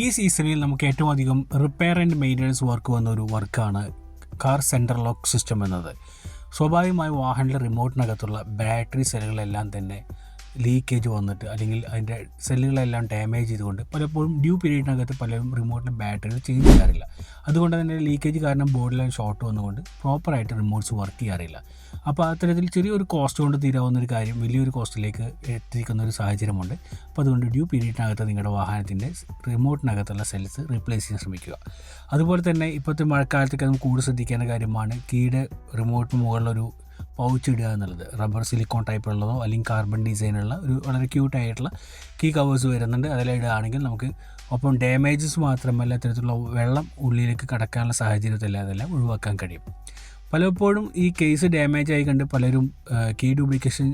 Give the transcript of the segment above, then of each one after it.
ഈ സീസണിൽ നമുക്ക് ഏറ്റവും അധികം റിപ്പയർ ആൻഡ് മെയിൻ്റനൻസ് വർക്ക് വന്ന ഒരു വർക്കാണ് കാർ സെൻട്രൽ ലോക്ക് സിസ്റ്റം എന്നത്. സ്വാഭാവികമായും വാഹനത്തിലെ റിമോട്ടിനകത്തുള്ള ബാറ്ററി സെല്ലുകളെല്ലാം തന്നെ ലീക്കേജ് വന്നിട്ട് അല്ലെങ്കിൽ അതിൻ്റെ സെല്ലുകളെല്ലാം ഡാമേജ് ചെയ്തുകൊണ്ട് പലപ്പോഴും ഡ്യൂ പീരീഡിനകത്ത് പലരും റിമോട്ടിൻ്റെ ബാറ്ററികൾ ചേഞ്ച് ചെയ്യാറില്ല. അതുകൊണ്ട് തന്നെ ലീക്കേജ് കാരണം ബോർഡിലെ ഷോർട്ട് വന്നുകൊണ്ട് പ്രോപ്പറായിട്ട് റിമോട്ട്സ് വർക്ക് ചെയ്യാറില്ല. അപ്പോൾ അത്തരത്തിൽ ചെറിയൊരു കോസ്റ്റ് കൊണ്ട് തീരാവുന്ന ഒരു കാര്യം വലിയൊരു കോസ്റ്റിലേക്ക് എത്തിക്കുന്ന ഒരു സാഹചര്യമുണ്ട്. അപ്പോൾ അതുകൊണ്ട് ഡ്യൂ പീരീഡിനകത്ത് നിങ്ങളുടെ വാഹനത്തിൻ്റെ റിമോട്ടിനകത്തുള്ള സെൽസ് റീപ്ലേസ് ചെയ്യാൻ ശ്രമിക്കുക. അതുപോലെ തന്നെ ഇപ്പോഴത്തെ മഴക്കാലത്തൊക്കെ നമുക്ക് കൂടുതൽ ശ്രദ്ധിക്കേണ്ട കാര്യമാണ് കീയുടെ റിമോട്ടിന് മുകളിലൊരു പൗച്ച് ഇടുക എന്നുള്ളത്. റബ്ബർ സിലിക്കോൺ ടൈപ്പുള്ളതോ അല്ലെങ്കിൽ കാർബൺ ഡിസൈനുള്ള ഒരു വളരെ ക്യൂട്ടായിട്ടുള്ള കീ കവേഴ്സ് വരുന്നുണ്ട്. അതിൽ ഇടുകയാണെങ്കിൽ നമുക്ക് ഒപ്പം ഡാമേജസ് മാത്രമല്ല ഇത്തരത്തിലുള്ള വെള്ളം ഉള്ളിലേക്ക് കടക്കാനുള്ള സാഹചര്യത്തിൽ അതെല്ലാം ഒഴിവാക്കാൻ കഴിയും. പലപ്പോഴും ഈ കേസ് ഡാമേജ് ആയി കണ്ട് പലരും കീ ഡ്യൂപ്ലിക്കേഷൻ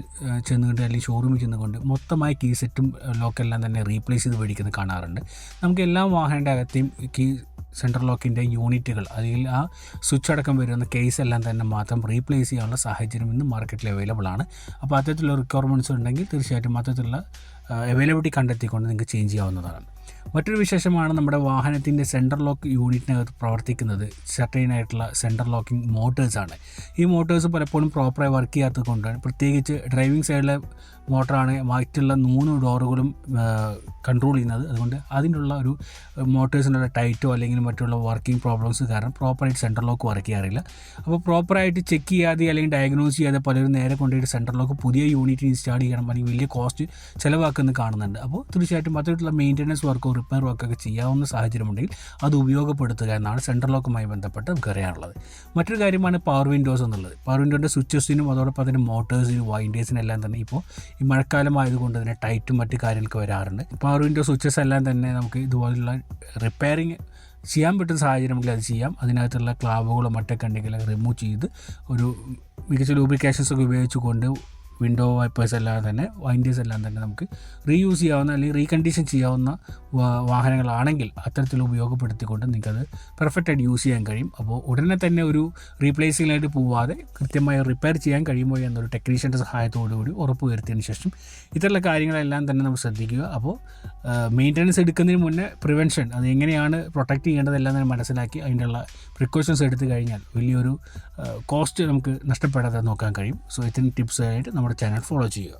ചെന്നുകൊണ്ട് അല്ലെങ്കിൽ ഷോറൂമിൽ ചെന്നുകൊണ്ട് മൊത്തമായി കീ സെറ്റും ലോക്കെല്ലാം തന്നെ റീപ്ലേസ് ചെയ്ത് മേടിക്കുന്നത് കാണാറുണ്ട്. നമുക്ക് എല്ലാ വാഹനങ്ങളുടെ അകത്തെയും കീ സെൻട്രൽ ലോക്കിൻ്റെ യൂണിറ്റുകൾ അല്ലെങ്കിൽ ആ സ്വിച്ച് അടക്കം വരുന്ന കേസ് എല്ലാം തന്നെ മാത്രം റീപ്ലേസ് ചെയ്യാനുള്ള സാഹചര്യം ഇന്ന് മാർക്കറ്റിൽ അവൈലബിൾ ആണ്. അപ്പോൾ അത്തരത്തിലുള്ള റിക്വയർമെൻറ്റ്സ് ഉണ്ടെങ്കിൽ തീർച്ചയായിട്ടും അത്തരത്തിലുള്ള അവൈലബിലിറ്റി കണ്ടെത്തിക്കൊണ്ട് നിങ്ങൾക്ക് ചേഞ്ച് ചെയ്യാവുന്നതാണ്. മറ്റൊരു വിശേഷമാണ് നമ്മുടെ വാഹനത്തിൻ്റെ സെൻട്രൽ ലോക്ക് യൂണിറ്റിനകത്ത് പ്രവർത്തിക്കുന്നത് സർട്ടൈൻ ആയിട്ടുള്ള സെൻട്രൽ ലോക്കിംഗ് മോട്ടേഴ്സാണ്. ഈ മോട്ടേഴ്സ് പലപ്പോഴും പ്രോപ്പറായി വർക്ക് ചെയ്യാത്തത് കൊണ്ടാണ്, പ്രത്യേകിച്ച് ഡ്രൈവിംഗ് സൈഡിലെ മോട്ടറാണ് മറ്റുള്ള 3 ഡോറുകളും കൺട്രോൾ ചെയ്യുന്നത്. അതുകൊണ്ട് അതിനുള്ള ഒരു മോട്ടേഴ്സിനുള്ള ടൈറ്റോ അല്ലെങ്കിൽ മറ്റുള്ള വർക്കിംഗ് പ്രോബ്ലംസ് കാരണം പ്രോപ്പറായിട്ട് സെൻട്രൽ ലോക്ക് വർക്ക് ചെയ്യാറില്ല. അപ്പോൾ പ്രോപ്പറായിട്ട് ചെക്ക് ചെയ്യാതെ അല്ലെങ്കിൽ ഡയഗ്നോസ് ചെയ്യാതെ പലരും നേരെ കൊണ്ടുപോയിട്ട് സെൻട്രൽ ലോക്ക് പുതിയ യൂണിറ്റ് ഇൻസ്റ്റാൾ ചെയ്യണം അല്ലെങ്കിൽ വലിയ കോസ്റ്റ് ചിലവാക്കുന്നത് കാണുന്നുണ്ട്. അപ്പോൾ തീർച്ചയായിട്ടും അത്തരത്തിലുള്ള മെയിൻ്റനൻസ് വർക്കോ റിപ്പയർ വർക്കൊക്കെ ചെയ്യാവുന്ന സാഹചര്യമുണ്ടെങ്കിൽ അത് ഉപയോഗപ്പെടുത്തുക എന്നാണ് സെൻട്രൽ ലോക്കുമായി ബന്ധപ്പെട്ട് നമുക്ക് അറിയാനുള്ളത്. മറ്റൊരു കാര്യമാണ് പവർ വിൻഡോസ് എന്നുള്ളത്. പവർ വിൻഡോൻ്റെ സ്വിച്ചസിനും അതോടൊപ്പം അതിൻ്റെ മോട്ടേഴ്സിനും വൈൻഡേഴ്സിനും എല്ലാം തന്നെ ഇപ്പോൾ ഈ മഴക്കാലമായതുകൊണ്ട് തന്നെ ടൈറ്റും മറ്റു കാര്യങ്ങളൊക്കെ വരാറുണ്ട്. പവർ വിൻഡോ സ്വിച്ചസ് എല്ലാം തന്നെ നമുക്ക് ഇതുപോലുള്ള റിപ്പയറിങ് ചെയ്യാൻ പറ്റുന്ന സാഹചര്യമെങ്കിൽ അത് ചെയ്യാം. അതിനകത്തുള്ള ക്ലാവുകളോ മറ്റൊക്കെ ഉണ്ടെങ്കിൽ റിമൂവ് ചെയ്ത് ഒരു മികച്ച ലൂബ്രിക്കേഷൻസ് ഒക്കെ ഉപയോഗിച്ചുകൊണ്ട് വിൻഡോ വൈപ്പേഴ്സ് എല്ലാം തന്നെ വൈൻഡേഴ്സ് എല്ലാം തന്നെ നമുക്ക് റീയൂസ് ചെയ്യാവുന്ന അല്ലെങ്കിൽ റീകണ്ടീഷൻ ചെയ്യാവുന്ന വാഹനങ്ങളാണെങ്കിൽ അത്തരത്തിൽ ഉപയോഗപ്പെടുത്തിക്കൊണ്ട് നിങ്ങൾക്കത് പെർഫെക്റ്റായിട്ട് യൂസ് ചെയ്യാൻ കഴിയും. അപ്പോൾ ഉടനെ തന്നെ ഒരു റീപ്ലേസിങ്ങിലായിട്ട് പോവാതെ കൃത്യമായി റിപ്പയർ ചെയ്യാൻ കഴിയുമോ എന്നൊരു ടെക്നീഷ്യൻ്റെ സഹായത്തോടുകൂടി ഉറപ്പ് വരുത്തിയതിന് ശേഷം ഇത്തരമുള്ള കാര്യങ്ങളെല്ലാം തന്നെ നമ്മൾ ശ്രദ്ധിക്കുക. അപ്പോൾ മെയിൻ്റനൻസ് എടുക്കുന്നതിന് മുന്നേ പ്രിവെൻഷൻ അത് എങ്ങനെയാണ് പ്രൊട്ടക്റ്റ് ചെയ്യേണ്ടതെല്ലാം തന്നെ മനസ്സിലാക്കി അതിൻ്റെയുള്ള പ്രിക്കോഷൻസ് എടുത്തു കഴിഞ്ഞാൽ വലിയൊരു കോസ്റ്റ് നമുക്ക് നഷ്ടപ്പെടാതെ നോക്കാൻ കഴിയും. സോ ഇത്തരം ടിപ്സായിട്ട് നമ്മുടെ ചാനൽ ഫോളോ ചെയ്യുക.